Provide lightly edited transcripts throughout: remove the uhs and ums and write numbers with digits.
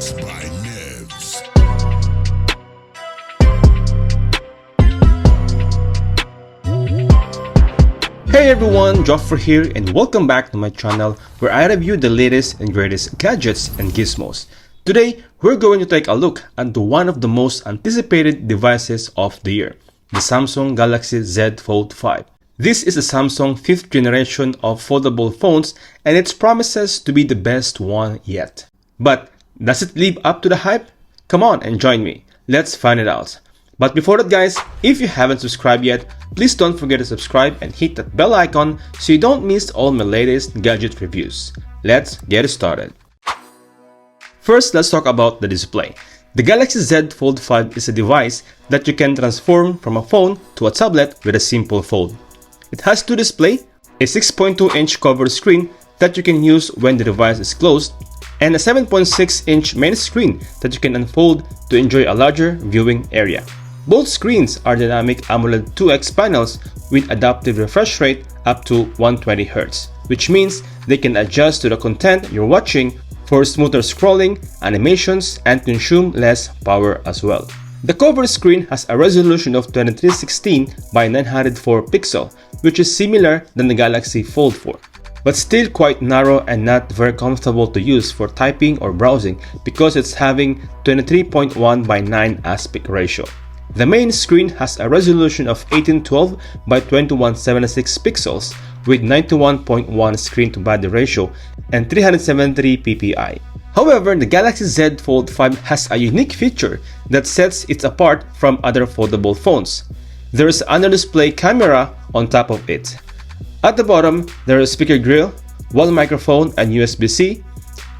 Beats by Nevs. Hey everyone, Joffrey here and welcome back to my channel where I review the latest and greatest gadgets and gizmos. Today, we're going to take a look at one of the most anticipated devices of the year, the Samsung Galaxy Z Fold 5. This is a Samsung 5th generation of foldable phones and it promises to be the best one yet. But does it live up to the hype? Come on and join me. Let's find it out. But before that guys, if you haven't subscribed yet, please don't forget to subscribe and hit that bell icon so you don't miss all my latest gadget reviews. Let's get started. First, let's talk about the display. The Galaxy Z Fold 5 is a device that you can transform from a phone to a tablet with a simple fold. It has two displays, a 6.2-inch cover screen that you can use when the device is closed, and a 7.6-inch main screen that you can unfold to enjoy a larger viewing area. Both screens are dynamic AMOLED 2X panels with adaptive refresh rate up to 120Hz, which means they can adjust to the content you're watching for smoother scrolling, animations, and consume less power as well. The cover screen has a resolution of 2316 by 904 pixel, which is similar than the Galaxy Fold 4. But still quite narrow and not very comfortable to use for typing or browsing because it's having 23.1 by 9 aspect ratio. The main screen has a resolution of 1812 by 2176 pixels with 91.1 screen to body ratio and 373 ppi. However, the Galaxy Z Fold 5 has a unique feature that sets it apart from other foldable phones. There is an under-display camera on top of it. At the bottom, there is a speaker grill, one microphone and USB-C,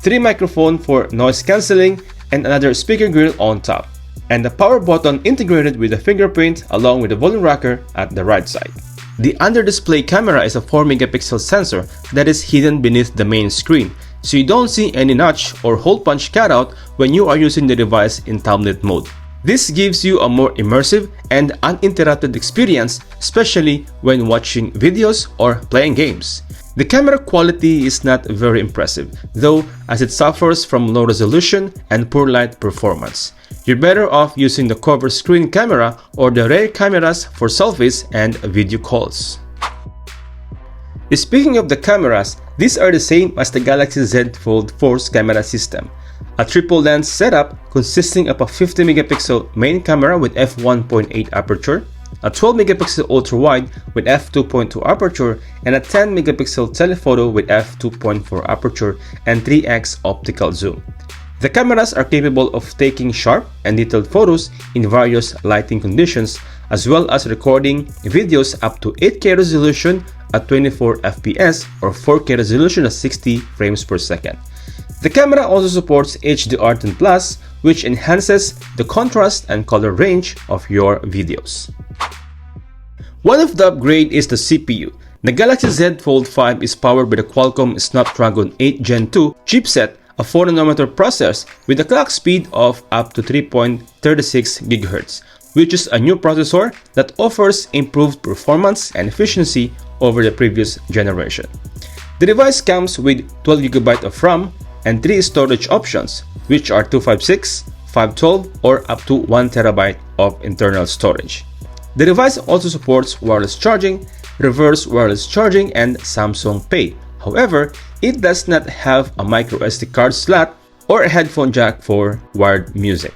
3 microphones for noise cancelling, and another speaker grill on top, and the power button integrated with a fingerprint along with a volume rocker at the right side. The under-display camera is a 4-megapixel sensor that is hidden beneath the main screen, so you don't see any notch or hole punch cutout when you are using the device in tablet mode. This gives you a more immersive and uninterrupted experience, especially when watching videos or playing games. The camera quality is not very impressive, though, as it suffers from low resolution and poor light performance. You're better off using the cover screen camera or the rear cameras for selfies and video calls. Speaking of the cameras, these are the same as the Galaxy Z Fold 4's camera system. A triple lens setup consisting of a 50-megapixel main camera with f1.8 aperture, a 12-megapixel ultra-wide with f2.2 aperture, and a 10-megapixel telephoto with f2.4 aperture and 3x optical zoom. The cameras are capable of taking sharp and detailed photos in various lighting conditions, as well as recording videos up to 8K resolution at 24 FPS or 4K resolution at 60 frames per second. The camera also supports HDR10+, which enhances the contrast and color range of your videos. One of the upgrades is the CPU. The Galaxy Z Fold 5 is powered by the Qualcomm Snapdragon 8 Gen 2 chipset, a 4nm processor with a clock speed of up to 3.36 GHz, which is a new processor that offers improved performance and efficiency over the previous generation. The device comes with 12GB of RAM and 3 storage options, which are 256, 512, or up to 1TB of internal storage. The device also supports wireless charging, reverse wireless charging, and Samsung Pay. However, it does not have a micro SD card slot or a headphone jack for wired music.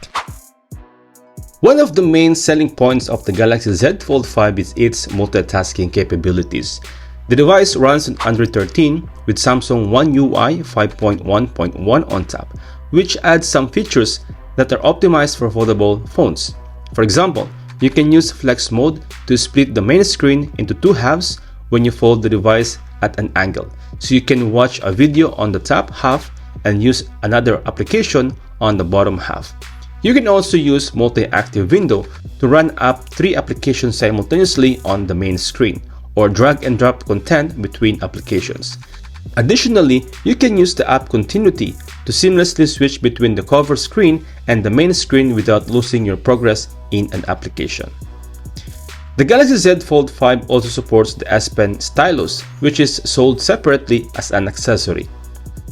One of the main selling points of the Galaxy Z Fold 5 is its multitasking capabilities. The device runs on Android 13 with Samsung One UI 5.1.1 on top, which adds some features that are optimized for foldable phones. For example, you can use Flex Mode to split the main screen into two halves when you fold the device at an angle, so you can watch a video on the top half and use another application on the bottom half. You can also use multi-active window to run up 3 applications simultaneously on the main screen, or drag and drop content between applications. Additionally, you can use the app continuity to seamlessly switch between the cover screen and the main screen without losing your progress in an application. The Galaxy Z Fold 5 also supports the S Pen Stylus, which is sold separately as an accessory.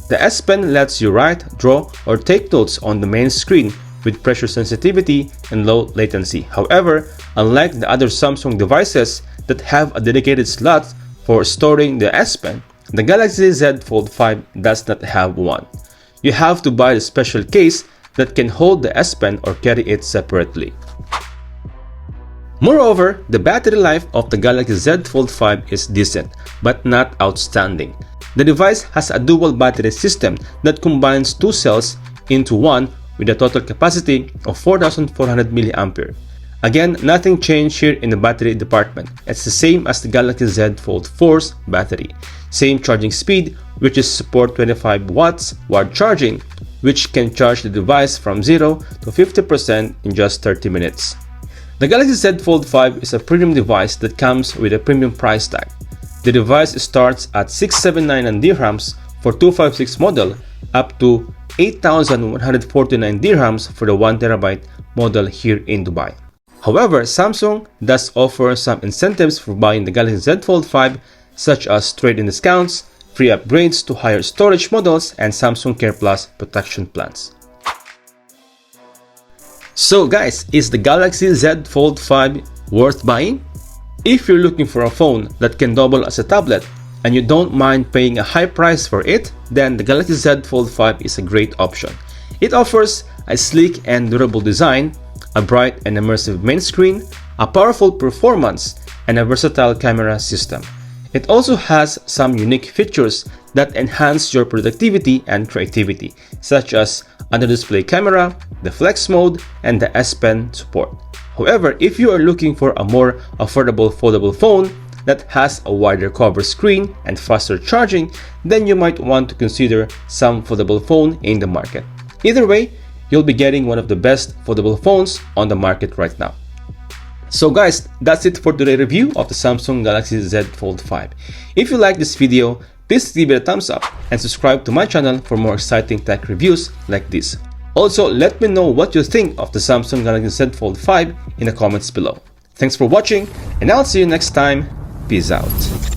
The S Pen lets you write, draw, or take notes on the main screen with pressure sensitivity and low latency. However, unlike the other Samsung devices that have a dedicated slot for storing the S Pen, the Galaxy Z Fold 5 does not have one. You have to buy the special case that can hold the S Pen or carry it separately. Moreover, the battery life of the Galaxy Z Fold 5 is decent, but not outstanding. The device has a dual battery system that combines two cells into one with a total capacity of 4,400 mAh. Again, nothing changed here in the battery department. It's the same as the Galaxy Z Fold 4's battery. Same charging speed, which is support 25 watts wired charging, which can charge the device from 0 to 50% in just 30 minutes. The Galaxy Z Fold 5 is a premium device that comes with a premium price tag. The device starts at 679 dirhams for 256 model up to 8,149 dirhams for the 1TB model here in Dubai. However, Samsung does offer some incentives for buying the Galaxy Z Fold 5, such as trade-in discounts, free upgrades to higher storage models, and Samsung Care Plus protection plans. So guys, is the Galaxy Z Fold 5 worth buying? If you're looking for a phone that can double as a tablet and you don't mind paying a high price for it, then the Galaxy Z Fold 5 is a great option. It offers a sleek and durable design, a bright and immersive main screen, a powerful performance, and a versatile camera system. It also has some unique features that enhance your productivity and creativity, such as under-display camera, the Flex mode, and the S Pen support. However, if you are looking for a more affordable foldable phone that has a wider cover screen and faster charging, then you might want to consider some foldable phone in the market. Either way, you'll be getting one of the best foldable phones on the market right now. So guys, that's it for today's review of the Samsung Galaxy Z Fold 5. If you like this video, please give it a thumbs up and subscribe to my channel for more exciting tech reviews like this. Also, let me know what you think of the Samsung Galaxy Z Fold 5 in the comments below. Thanks for watching, and I'll see you next time. Peace out.